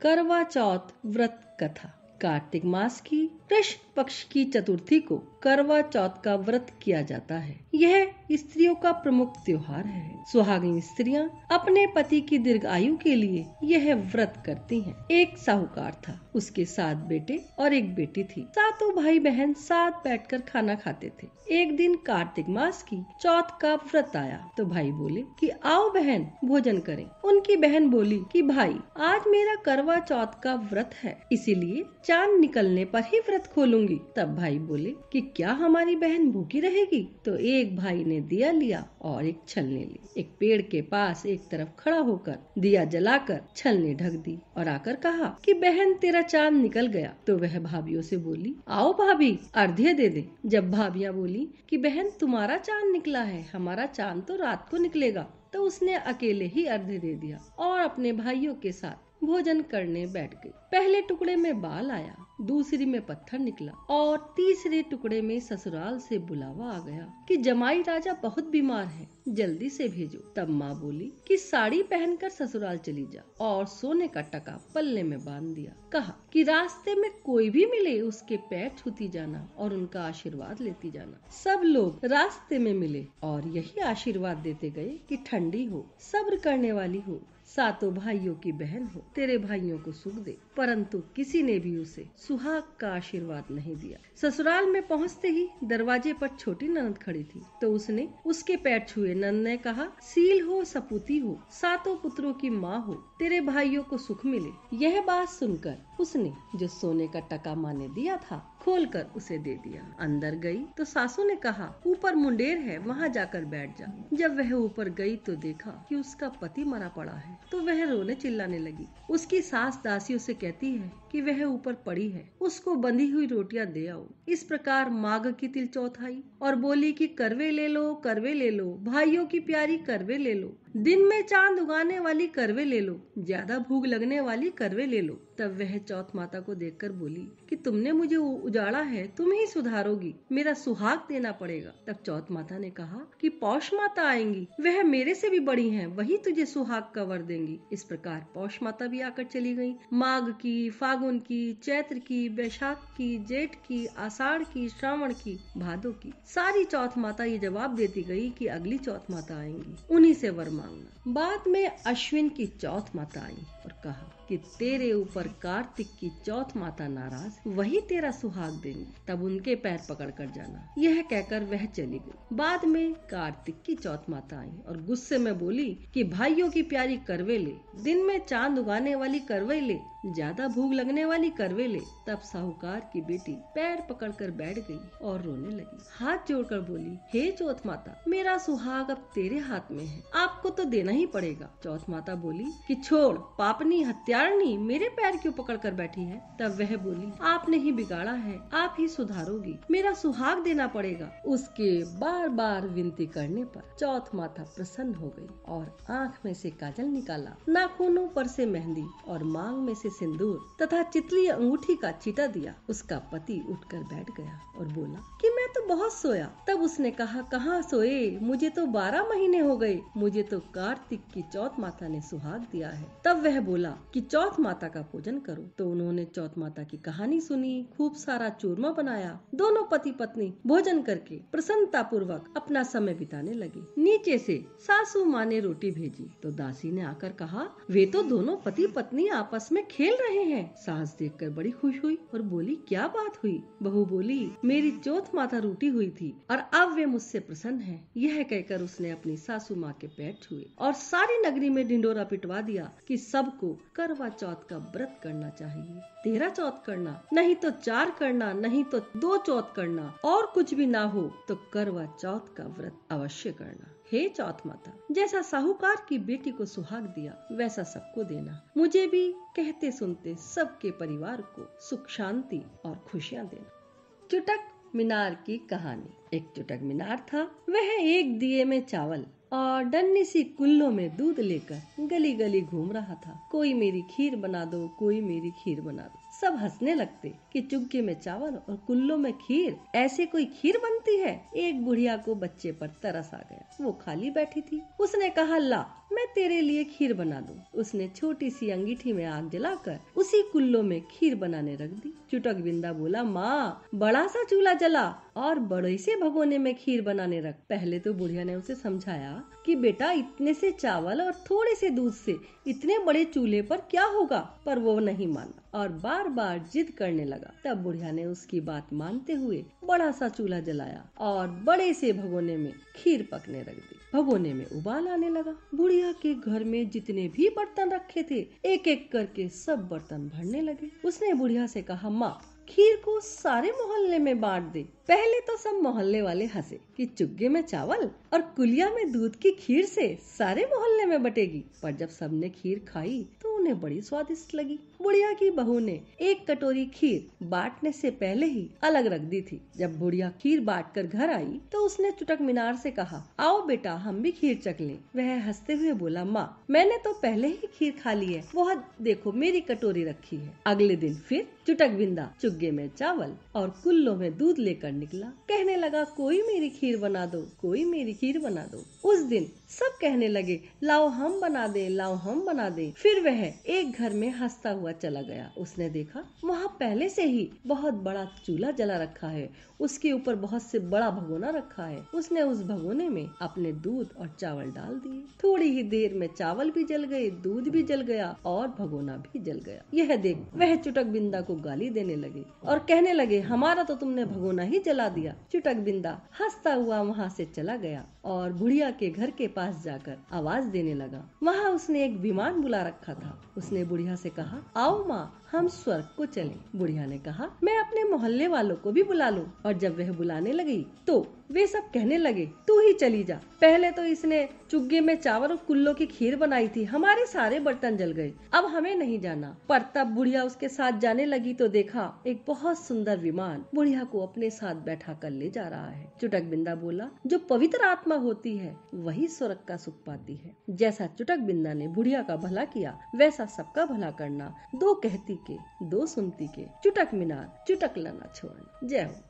करवा चौथ व्रत कथा। कार्तिक मास की कृष्ण पक्ष की चतुर्थी को करवा चौथ का व्रत किया जाता है। यह स्त्रियों का प्रमुख त्योहार है। सुहागिन स्त्रियां अपने पति की दीर्घायु के लिए यह व्रत करती हैं। एक साहूकार था, उसके 7 बेटे और एक बेटी थी। सातों भाई बहन साथ बैठकर खाना खाते थे। एक दिन कार्तिक मास की चौथ का व्रत आया तो भाई बोले कि आओ बहन भोजन करें। उनकी बहन बोली कि भाई आज मेरा करवा चौथ का व्रत है, इसीलिए चांद निकलने पर ही व्रत खोलूंगी। तब भाई बोले कि क्या हमारी बहन भूखी रहेगी? तो एक भाई ने दिया लिया और एक छलनी ली। एक पेड़ के पास एक तरफ खड़ा होकर दिया जलाकर छलनी ढक दी और आकर कहा कि बहन तेरा चांद निकल गया। तो वह भाभियों से बोली आओ भाभी अर्घ्य दे दे। जब भाभियां बोली कि बहन तुम्हारा चांद निकला है, हमारा चांद तो रात को निकलेगा, तो उसने अकेले ही अर्घ्य दे दिया और अपने भाइयों के साथ भोजन करने बैठ गई। पहले टुकड़े में बाल आया, दूसरी में पत्थर निकला और तीसरे टुकड़े में ससुराल से बुलावा आ गया कि जमाई राजा बहुत बीमार है, जल्दी से भेजो। तब माँ बोली कि साड़ी पहनकर ससुराल चली जा और सोने का टका पल्ले में बांध दिया। कहा कि रास्ते में कोई भी मिले उसके पैर छूती जाना और उनका आशीर्वाद लेती जाना। सब लोग रास्ते में मिले और यही आशीर्वाद देते गए कि ठंडी हो, सब्र करने वाली हो, सातों भाइयों की बहन हो, तेरे भाइयों को सुख दे। परंतु किसी ने भी उसे सुहाग का आशीर्वाद नहीं दिया। ससुराल में पहुंचते ही दरवाजे पर छोटी ननद खड़ी थी तो उसने उसके पैर छुए। ननद ने कहा सील हो, सपूती हो, सातों पुत्रों की माँ हो, तेरे भाइयों को सुख मिले। यह बात सुनकर उसने जो सोने का टका माँ ने दिया था खोलकर उसे दे दिया। अंदर गई तो सासू ने कहा ऊपर मुंडेर है, वहाँ जाकर बैठ जा। जब वह ऊपर गई तो देखा कि उसका पति मरा पड़ा है तो वह रोने चिल्लाने लगी। उसकी सास दासियों से कहती है कि वह ऊपर पड़ी है, उसको बंधी हुई रोटियां दे आओ। इस प्रकार माघ की तिल चौथ आई और बोली कि करवे ले लो, करवे ले लो, भाइयों की प्यारी करवे ले लो, दिन में चांद उगाने वाली करवे ले लो, ज्यादा भूख लगने वाली करवे ले लो। तब वह चौथ माता को देखकर बोली कि तुमने मुझे उजाड़ा है, तुम ही सुधारोगी, मेरा सुहाग देना पड़ेगा। तब चौथ माता ने कहा कि पौष माता आएंगी, वह मेरे से भी बड़ी हैं, वही तुझे सुहाग का वर देंगी। इस प्रकार पौष माता भी आकर चली गई। माघ की, फागुन की, चैत्र की, बैशाख की, जेठ की, आषाढ़ की, श्रावण की, भादो की, सारी चौथ माता ये जवाब देती गई कि अगली चौथ माता आएंगी, उन्हीं से वर मांगना। बाद में अश्विन की चौथ माता आई और कहा कि तेरे ऊपर कार्तिक की चौथ माता नाराज, वही तेरा सुहाग देंगी, तब उनके पैर पकड़ कर जाना। यह कहकर वह चली गई। बाद में कार्तिक की चौथ माता आई और गुस्से में बोली कि भाइयों की प्यारी करवे ले, दिन में चांद उगाने वाली करवे ले, ज्यादा भूख लगने वाली करवे ले। तब साहूकार की बेटी पैर पकड़कर बैठ गई और रोने लगी। हाथ जोड़कर बोली हे चौथ माता, मेरा सुहाग अब तेरे हाथ में है, आपको तो देना ही पड़ेगा। चौथ माता बोली कि छोड़, पापनी हत्यारनी, मेरे पैर क्यों पकड़ कर बैठी है? तब वह बोली आपने ही बिगाड़ा है, आप ही सुधारोगी, मेरा सुहाग देना पड़ेगा। उसके बार बार विनती करने पर चौथ माता प्रसन्न हो गई और आँख में से काजल निकाला, नाखूनों पर से मेहंदी और मांग में से सिंदूर तथा चितली अंगूठी का चीटा दिया। उसका पति उठकर बैठ गया और बोला कि मैं तो बहुत सोया। तब उसने कहा कहाँ सोए, मुझे तो 12 महीने हो गए, मुझे तो कार्तिक की चौथ माता ने सुहाग दिया है। तब वह बोला कि चौथ माता का पूजन करो। तो उन्होंने चौथ माता की कहानी सुनी, खूब सारा चूरमा बनाया। दोनों पति पत्नी भोजन करके प्रसन्नता पूर्वक अपना समय बिताने लगे। नीचे से सासू माँ ने रोटी भेजी तो दासी ने आकर कहा वे तो दोनों पति पत्नी आपस में खेल रहे हैं। सास देखकर बड़ी खुश हुई और बोली क्या बात हुई? बहू बोली मेरी चौथ माता रूठी हुई थी और अब वे मुझसे प्रसन्न हैं। यह कहकर उसने अपनी सासू माँ के पैर छुए और सारी नगरी में ढिंडोरा पिटवा दिया कि सबको करवा चौथ का व्रत करना चाहिए। 13 चौथ करना, नहीं तो 4 करना, नहीं तो 2 चौथ करना, और कुछ भी ना हो तो करवा चौथ का व्रत अवश्य करना। हे चौथ माता, जैसा साहूकार की बेटी को सुहाग दिया वैसा सबको देना। मुझे भी कहते सुनते सबके परिवार को सुख शांति और खुशियाँ देना। चुटक मीनार की कहानी। एक चुटक मीनार था, वह एक दिए में चावल और डन्नी सी कुल्लों में दूध लेकर गली गली घूम रहा था। कोई मेरी खीर बना दो, कोई मेरी खीर बना दो। सब हंसने लगते कि चुग्गे में चावल और कुल्लो में खीर, ऐसे कोई खीर बनती है। एक बुढ़िया को बच्चे पर तरस आ गया। वो खाली बैठी थी। उसने कहा, ला मैं तेरे लिए खीर बना दूं। उसने छोटी सी अंगीठी में आग जलाकर उसी कुल्लो में खीर बनाने रख दी। चुटक बिंदा बोला, माँ बड़ा सा चूल्हा जला और बड़े से भगोने में खीर बनाने रख। पहले तो बुढ़िया ने उसे समझाया कि बेटा इतने से चावल और थोड़े से दूध से इतने बड़े चूल्हे पर क्या होगा, पर वो नहीं माना और बार बार जिद करने लगा। तब बुढ़िया ने उसकी बात मानते हुए बड़ा सा चूल्हा जलाया और बड़े से भगोने में खीर पकने रख दी। भगोने में उबाल आने लगा। बुढ़िया के घर में जितने भी बर्तन रखे थे, एक एक करके सब बर्तन भरने लगे। उसने बुढ़िया से कहा, माँ खीर को सारे मोहल्ले में बांट दे। पहले तो सब मोहल्ले वाले हंसे कि चुग्गे में चावल और कुलिया में दूध की खीर से सारे मोहल्ले में बटेगी। पर जब सबने खीर खाई तो उन्हें बड़ी स्वादिष्ट लगी। बुढ़िया की बहू ने एक कटोरी खीर बांटने से पहले ही अलग रख दी थी। जब बुढ़िया खीर बांट कर घर आई तो उसने चुटक मीनार से कहा, आओ बेटा हम भी खीर चख लें। वह हंसते हुए बोला, माँ मैंने तो पहले ही खीर खा ली है, वह देखो मेरी कटोरी रखी है। अगले दिन फिर चुटक बिंदा चुग्गे में चावल और कुल्लो में दूध लेकर निकला। कहने लगा, कोई मेरी खीर बना दो, कोई मेरी खीर बना दो। उस दिन सब कहने लगे, लाओ हम बना दे, लाओ हम बना दे। फिर वह एक घर में हंसता हुआ चला गया। उसने देखा वहाँ पहले से ही बहुत बड़ा चूल्हा जला रखा है, उसके ऊपर बहुत से बड़ा भगोना रखा है। उसने उस भगोने में अपने दूध और चावल डाल दिए। थोड़ी ही देर में चावल भी जल गए, दूध भी जल गया और भगोना भी जल गया। यह देख वह चुटक बिंदा को गाली देने लगे और कहने लगे, हमारा तो तुमने भगोना ही जला दिया। चुटक बिंदा हंसता हुआ वहाँ से चला गया और बुढ़िया के घर के पास जाकर आवाज देने लगा। वहाँ उसने एक विमान बुला रखा था। उसने बुढ़िया से कहा, आओ माँ हम स्वर्ग को चलें। बुढ़िया ने कहा, मैं अपने मोहल्ले वालों को भी बुला लूं। और जब वह बुलाने लगी तो वे सब कहने लगे, तू ही चली जा। पहले तो इसने चुग्गे में चावल और कुल्लो की खीर बनाई थी, हमारे सारे बर्तन जल गए, अब हमें नहीं जाना। पर तब बुढ़िया उसके साथ जाने लगी तो देखा एक बहुत सुंदर विमान बुढ़िया को अपने साथ बैठा कर ले जा रहा है। चुटक बिंदा बोला, जो पवित्र आत्मा होती है वही स्वर्ग का सुख पाती है। जैसा चुटक बिंदा ने बुढ़िया का भला किया, वैसा सबका भला करना। दो कहती के दो सुनती के, चुटक मीनार चुटक लाना छोड़ना। जय हो।